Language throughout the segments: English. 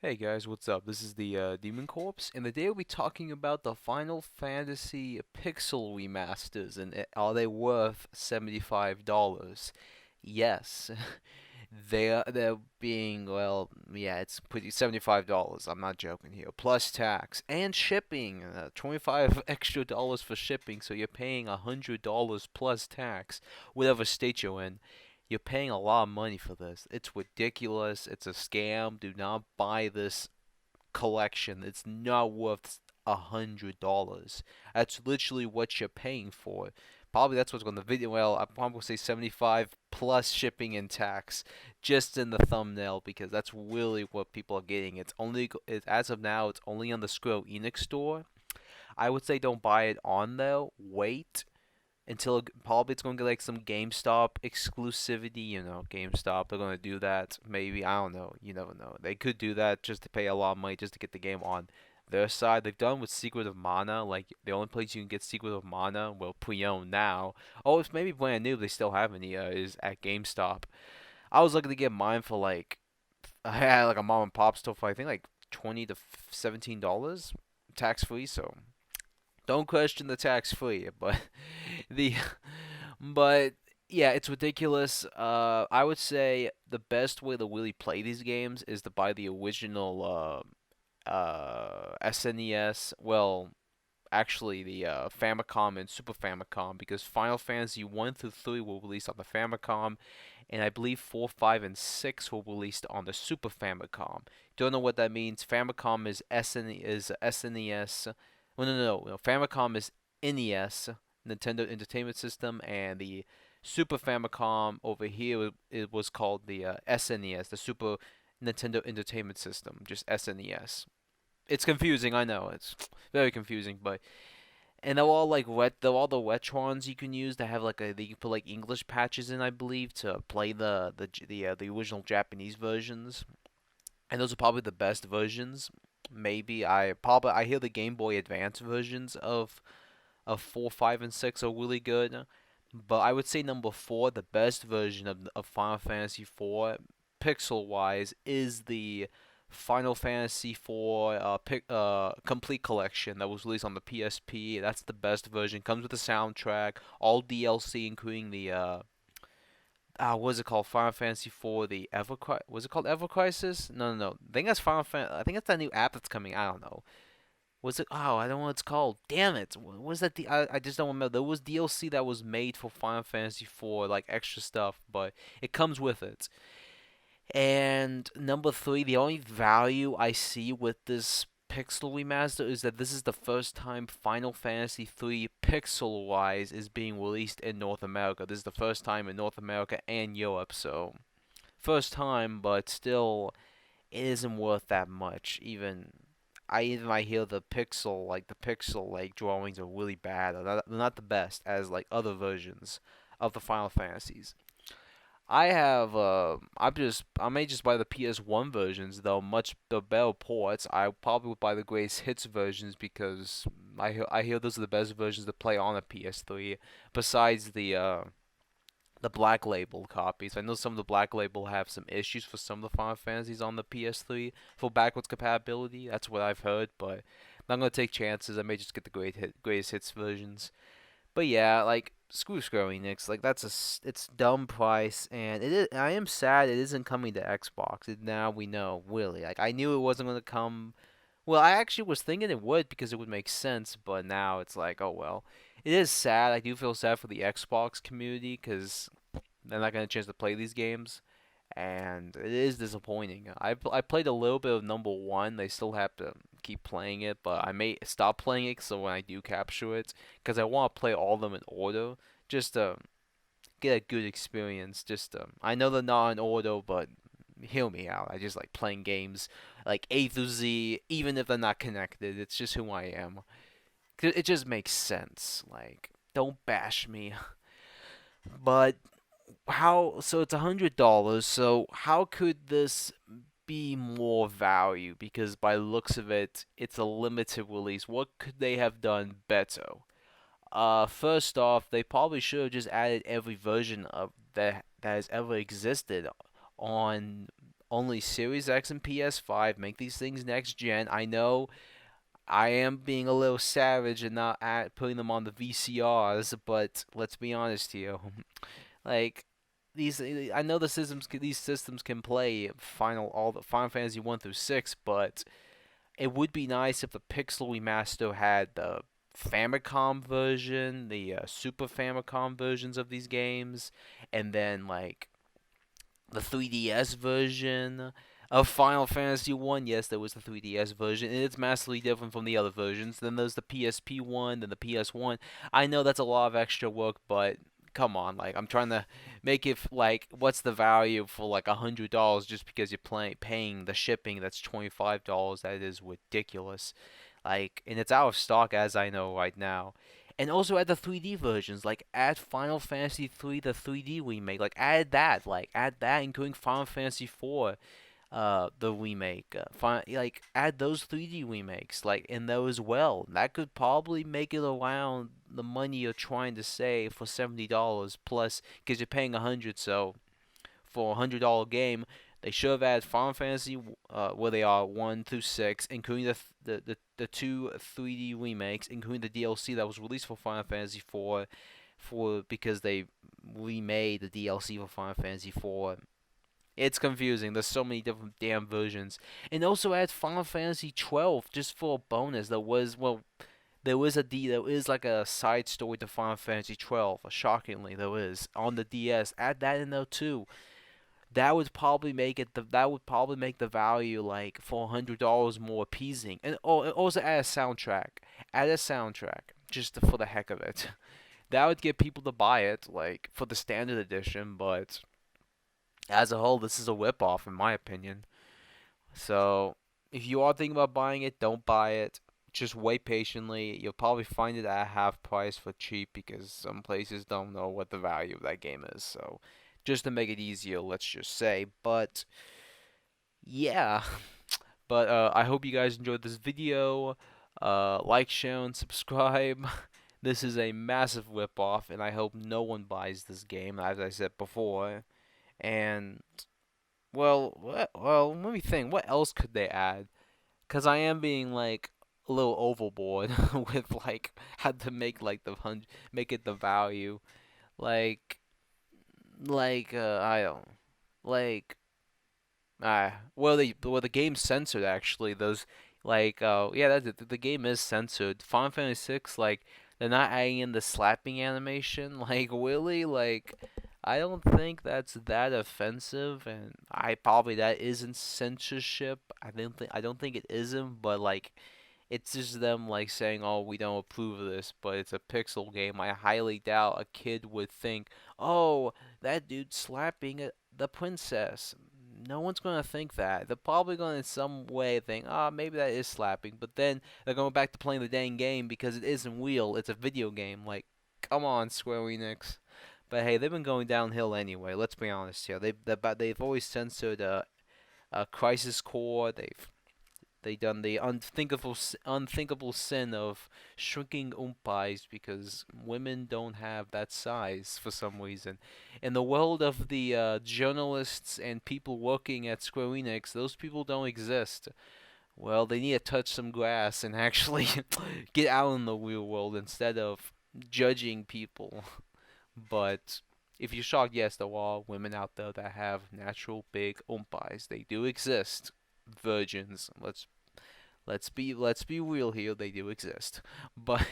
Hey guys, what's up? This is the Demon Corpse, and today we'll be talking about the Final Fantasy Pixel remasters, and are they worth $75? Yes, they're being yeah, it's pretty $75. I'm not joking here, plus tax and shipping, 25 extra dollars for shipping, so you're paying $100 plus tax, whatever state you're in. You're paying a lot of money for this. It's ridiculous. It's a scam. Do not buy this collection. It's not worth $100. That's literally what you're paying for. Probably that's what's going to video. Well, I'm probably gonna say 75 plus shipping and tax, just in the thumbnail because that's really what people are getting. As of now, it's only on the Square Enix store. I would say don't buy it on though. Wait until probably it's going to get like some GameStop exclusivity. GameStop, they're going to do that. Maybe, I don't know. You never know. They could do that just to pay a lot of money just to get the game on their side. They've done with Secret of Mana. Like, the only place you can get Secret of Mana, well, pre-owned now. Oh, it's maybe brand new. They still have any, is at GameStop. I was looking to get mine for like, I had like a mom and pop store for I think like $20 to $17 tax free. So don't question the tax free, but the but yeah, it's ridiculous. I would say the best way to really play these games is to buy the original SNES. Well, actually, the Famicom and Super Famicom, because Final Fantasy 1 through 3 were released on the Famicom, and I believe 4, 5, and 6 were released on the Super Famicom. Don't know what that means. Famicom is SNES. Well, no. Famicom is NES, Nintendo Entertainment System, and the Super Famicom over here it was called the SNES, the Super Nintendo Entertainment System, just SNES. It's confusing, I know. It's very confusing, but and they're all the retrons you can use to have you can put like English patches in, I believe, to play the original Japanese versions. And those are probably the best versions. Maybe I hear the Game Boy Advance versions of 4, 5, and 6 are really good. But I would say number 4, the best version of Final Fantasy 4, pixel wise, is the Final Fantasy 4 complete collection that was released on the PSP. That's the best version. Comes with the soundtrack, all DLC, including the what is it called? Final Fantasy 4, the was it called Ever Crisis? No. I think that's I think that's that new app that's coming. I don't know. Was it? Oh, I don't know what it's called. Damn it! What was that? I just don't remember. There was DLC that was made for Final Fantasy 4, like extra stuff, but it comes with it. And number 3, the only value I see with this Pixel remaster is that this is the first time Final Fantasy 3 pixel wise is being released in North America. This is the first time in North America and Europe, so first time, but still, it isn't worth that much. I hear the pixel like drawings are really bad. They're not the best as like other versions of the Final Fantasies. I may just buy the PS1 versions though, much the better ports. I probably would buy the greatest hits versions because I hear those are the best versions to play on a PS3. Besides the Black Label copies. I know some of the Black Label have some issues for some of the Final Fantasies on the PS3 for backwards compatibility. That's what I've heard, but I'm not gonna take chances. I may just get the greatest hits versions. But yeah, like screw Square Enix. Like it's dumb price, and it is. I am sad it isn't coming to Xbox. Now we know really. Like I knew it wasn't gonna come. Well, I actually was thinking it would because it would make sense, but now it's like, oh well. It is sad. I do feel sad for the Xbox community because they're not gonna get a chance to play these games, and it is disappointing. I played a little bit of number one. They still have to keep playing it, but I may stop playing it so when I do capture it, because I want to play all of them in order, just to get a good experience. I know they're not in order, but hear me out. I just like playing games like A through Z, even if they're not connected. It's just who I am. It just makes sense. Like, don't bash me. But how? So it's $100. So how could this be more value? Because by the looks of it, it's a limited release. What could they have done better? First off, they probably should have just added every version of that has ever existed on only Series X and PS5. Make these things next gen. I know I am being a little savage and not putting them on the VCRs, but let's be honest here. Like these, I know these systems can play all the Final Fantasy 1 through 6, but it would be nice if the Pixel Remaster had the Famicom version, the Super Famicom versions of these games, and then like the 3DS version of Final Fantasy 1. Yes, there was the 3DS version, and it's massively different from the other versions. Then there's the PSP one, then the PS1. I know that's a lot of extra work, but come on, like I'm trying to make it like what's the value for like $100 just because you're paying the shipping that's $25? That is ridiculous. Like, and it's out of stock as I know right now. And also add the 3D versions, like add Final Fantasy 3, the 3D remake, like add that, including Final Fantasy 4, the remake, like add those 3D remakes, like in those as well. That could probably make it around the money you're trying to save for $70 plus, because you're paying 100, so for $100 game, they should have added Final Fantasy where they are 1 through 6, including the two 3D remakes, including the DLC that was released for Final Fantasy 4, because they remade the DLC for Final Fantasy 4. It's confusing. There's so many different damn versions, and also add Final Fantasy 12 just for a bonus. There is like a side story to Final Fantasy 12. Shockingly, there is on the DS. Add that in there too. That would probably make the value like for $100 more appeasing. And also add a soundtrack. Add a soundtrack just for the heck of it. That would get people to buy it like for the standard edition, but as a whole, this is a whip-off in my opinion. So if you are thinking about buying it, don't buy it. Just wait patiently. You'll probably find it at half price for cheap because some places don't know what the value of that game is. So just to make it easier, let's just say. But yeah, but I hope you guys enjoyed this video. Like, share, and subscribe. This is a massive rip-off, and I hope no one buys this game, as I said before. And let me think. What else could they add? Cause I am being like a little overboard with like how to make like make it the value. Like I don't like the game's censored actually. Those like yeah, that's it. The game is censored. Final Fantasy 6, like they're not adding in the slapping animation. Like really, like I don't think that's that offensive, and that isn't censorship. I don't think it isn't, but like it's just them like saying, "Oh, we don't approve of this," but it's a pixel game. I highly doubt a kid would think, "Oh, that dude's slapping the princess." No one's gonna think that. They're probably gonna in some way think, "Ah, maybe that is slapping," but then they're going back to playing the dang game because it isn't real. It's a video game. Like, come on, Square Enix. But hey, they've been going downhill anyway. Let's be honest here. They've always censored Crisis Core. They've done the unthinkable sin of shrinking Oompies because women don't have that size for some reason. In the world of the journalists and people working at Square Enix, those people don't exist. Well, they need to touch some grass and actually get out in the real world instead of judging people. But if you're shocked, yes, there are women out there that have natural big oompies. They do exist. Virgins. Let's be real here. They do exist. But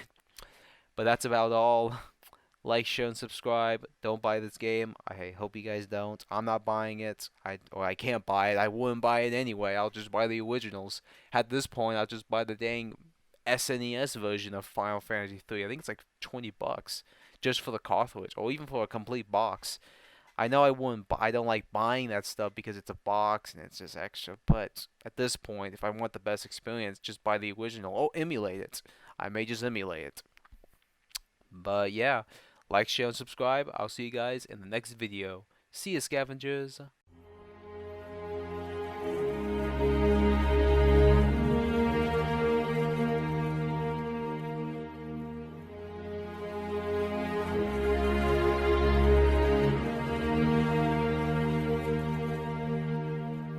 that's about all. Like, share, and subscribe. Don't buy this game. I hope you guys don't. I'm not buying it. I can't buy it. I wouldn't buy it anyway. I'll just buy the originals. At this point, I'll just buy the dang SNES version of Final Fantasy 3. I think it's like $20 just for the cartridge, or even for a complete box. I know I wouldn't. I don't like buying that stuff because it's a box and it's just extra. But at this point, if I want the best experience, just buy the original. Oh, emulate it. I may just emulate it. But yeah, like, share, and subscribe. I'll see you guys in the next video. See you, scavengers.